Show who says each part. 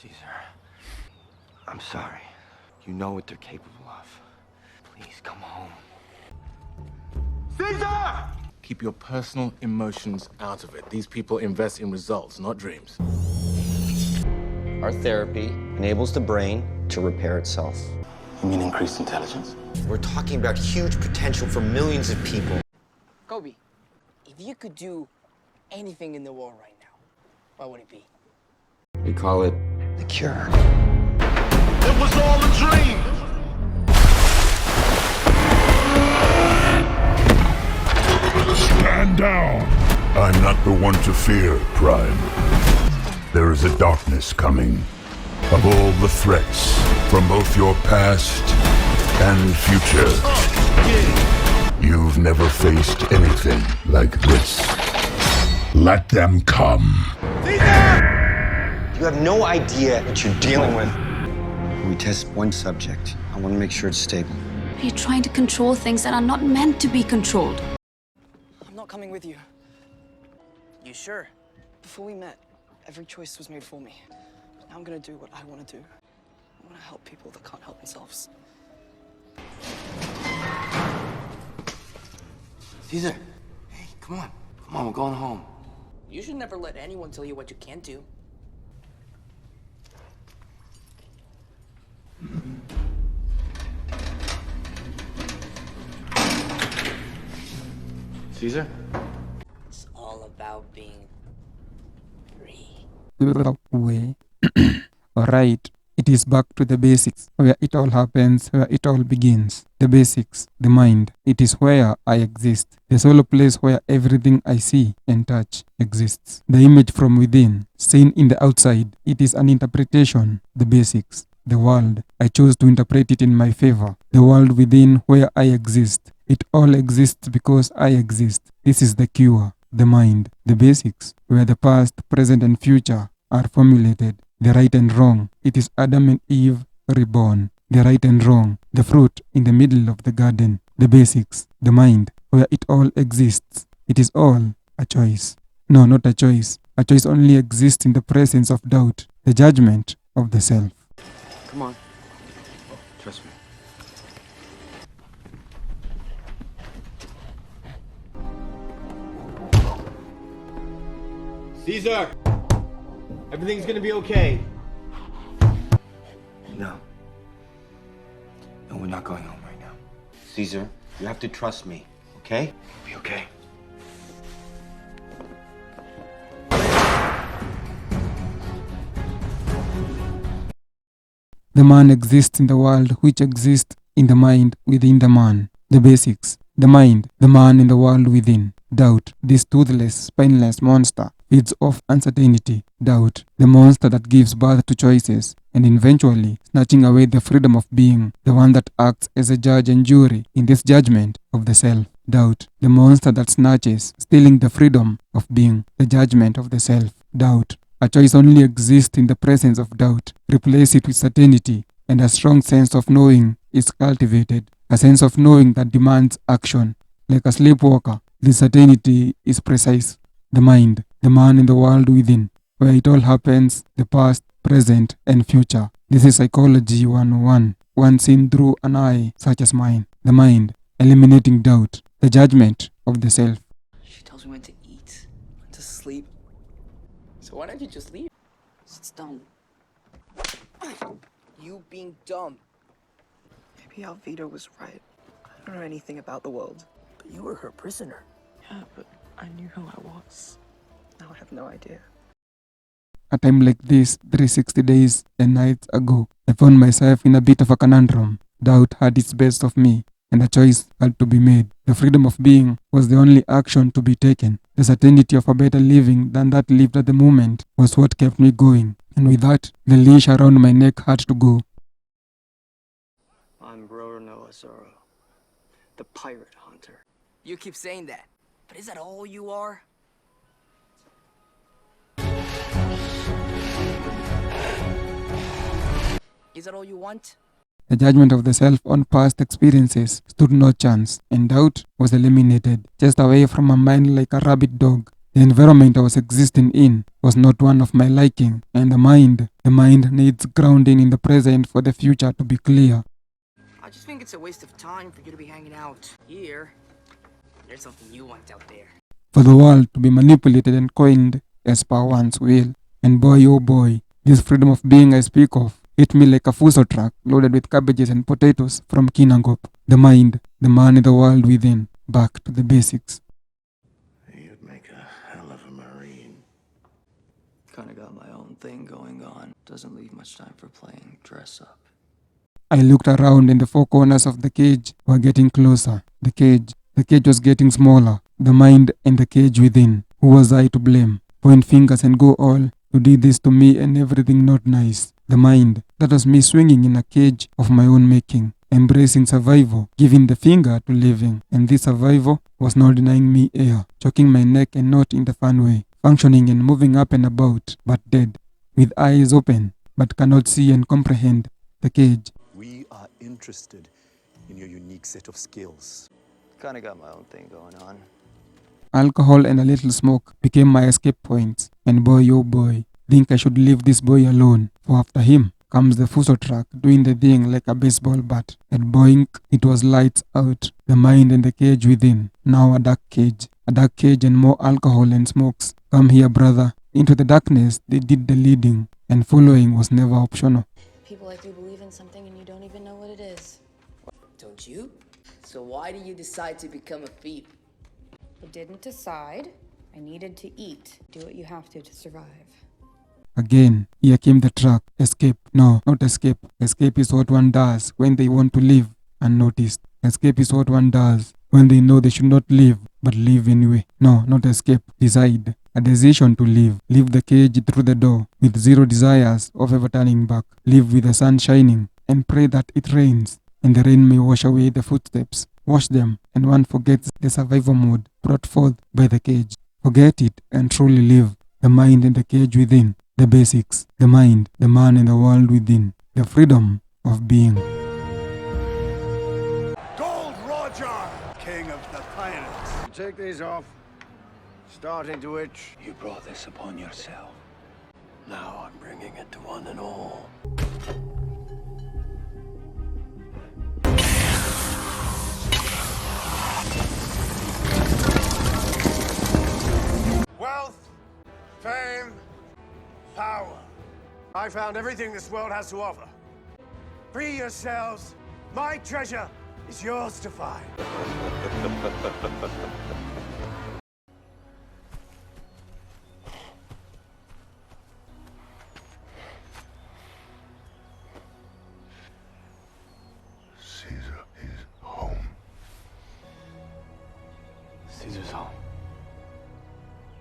Speaker 1: Caesar, I'm sorry. You know what they're capable of. Please come home. Caesar!
Speaker 2: Keep your personal emotions out of it. These people invest in results, not dreams.
Speaker 3: Our therapy enables the brain to repair itself.
Speaker 1: You mean increased intelligence?
Speaker 3: We're talking about huge potential for millions of people.
Speaker 4: Kobe, if you could do anything in the world right now, what would it be?
Speaker 3: We call it the cure.
Speaker 1: It was all a dream!
Speaker 5: Stand down! I'm not the one to fear, Prime. There is a darkness coming. Of all the threats, from both your past and future, you've never faced anything like this. Let them come.
Speaker 3: You have no idea what you're dealing with. We test one subject. I want to make sure it's stable.
Speaker 6: You're trying to control things that are not meant to be controlled.
Speaker 4: I'm not coming with you. You sure? Before we met, every choice was made for me. Now I'm gonna do what I want to do. I want to help people that can't help themselves.
Speaker 1: Caesar, hey, come on. Come on, we're going home.
Speaker 4: You should never let anyone tell you what you can't do.
Speaker 1: Caesar?
Speaker 4: It's all about being free.
Speaker 7: Way. Alright, it is back to the basics, where it all happens, where it all begins. The basics, the mind. It is where I exist. The sole place where everything I see and touch exists. The image from within, seen in the outside. It is an interpretation. The basics. The world. I choose to interpret it in my favor. The world within where I exist. It all exists because I exist. This is the cure. The mind. The basics, where the past, present and future are formulated. The right and wrong. It is Adam and Eve reborn. The right and wrong. The fruit in the middle of the garden. The basics. The mind, where it all exists. It is all a choice. No, not a choice. A choice only exists in the presence of doubt. The judgment of the self.
Speaker 1: Come on. Trust me. Caesar! Everything's gonna be okay. No. No, we're not going home right now.
Speaker 3: Caesar, you have to trust me, okay?
Speaker 1: We'll be okay.
Speaker 7: The man exists in the world which exists in the mind within the man. The basics. The mind, the man in the world within. Doubt, this toothless, spineless monster, feeds off uncertainty. Doubt, the monster that gives birth to choices, and eventually snatching away the freedom of being, the one that acts as a judge and jury in this judgment of the self. Doubt, the monster that snatches, stealing the freedom of being, the judgment of the self. Doubt, a choice only exists in the presence of doubt. Replace it with certainty, and a strong sense of knowing is cultivated. A sense of knowing that demands action. Like a sleepwalker, the certainty is precise. The mind, the man in the world within, where it all happens, the past, present, and future. This is Psychology 101, one seen through an eye such as mine. The mind, eliminating doubt, the judgment of the self.
Speaker 4: She tells me when to eat, when to sleep. So why don't you just leave? It's dumb. You being dumb. Maybe Alvita was right. I don't know anything about the world. But you were her prisoner. Yeah, but I knew who I was. Now I have no idea.
Speaker 7: A time like this, 360 days and nights ago, I found myself in a bit of a conundrum. Doubt had its best of me, and a choice had to be made. The freedom of being was the only action to be taken. The certainty of a better living than that lived at the moment was what kept me going. And with that, the leash around my neck had to go.
Speaker 4: I'm Bruno Azaro, the pirate hunter. You keep saying that, but is that all you are? Is that all you want?
Speaker 7: The judgment of the self on past experiences stood no chance, and doubt was eliminated, chased away from my mind like a rabid dog. The environment I was existing in was not one of my liking, and the mind needs grounding in the present for the future to be clear.
Speaker 4: I just think it's a waste of time for you to be hanging out here. There's something you want out there.
Speaker 7: For the world to be manipulated and coined as per one's will. And boy oh boy, this freedom of being I speak of hit me like a fuso truck loaded with cabbages and potatoes from Kinangop. The mind, the man in the world within, back to the basics.
Speaker 1: You'd make a hell of a Marine.
Speaker 4: Kinda got my own thing going on. Doesn't leave much time for playing dress up.
Speaker 7: I looked around and the four corners of the cage were getting closer. The cage was getting smaller. The mind and the cage within. Who was I to blame? Point fingers and go all. You did this to me and everything not nice. The mind, that was me swinging in a cage of my own making. Embracing survival, giving the finger to living. And this survival was not denying me air. Choking my neck and not in the fun way. Functioning and moving up and about, but dead. With eyes open, but cannot see and comprehend the cage.
Speaker 8: We are interested in your unique set of skills.
Speaker 4: Kinda got my own thing going on.
Speaker 7: Alcohol and a little smoke became my escape points. And boy oh boy, think I should leave this boy alone. For after him comes the fuso truck doing the thing like a baseball bat. And boink, it was lights out. The mind and the cage within. Now a dark cage. A dark cage and more alcohol and smokes. Come here, brother. Into the darkness, they did the leading. And following was never optional.
Speaker 9: People like you believe in something and you don't even know what it is.
Speaker 10: Don't you? So why do you decide to become a thief?
Speaker 9: I didn't decide. I needed to eat. Do what you have to survive.
Speaker 7: Again, here came the truck. Escape. No, not escape. Escape is what one does when they want to live unnoticed. Escape is what one does when they know they should not live, but live anyway. No, not escape. Decide. A decision to live. Leave the cage through the door with zero desires of ever turning back. Live with the sun shining and pray that it rains and the rain may wash away the footsteps. Wash them and one forgets the survival mode brought forth by the cage. Forget it and truly live. The mind and the cage within. The basics. The mind, the man and the world within. The freedom of being.
Speaker 8: Gold Roger, king of the pirates.
Speaker 11: Take these off. Starting to itch.
Speaker 1: You brought this upon yourself. Now I'm bringing it to one and all.
Speaker 11: Wealth, fame, power. I found everything this world has to offer. Free yourselves. My treasure is yours to find.
Speaker 5: Caesar is home.
Speaker 1: Caesar's home.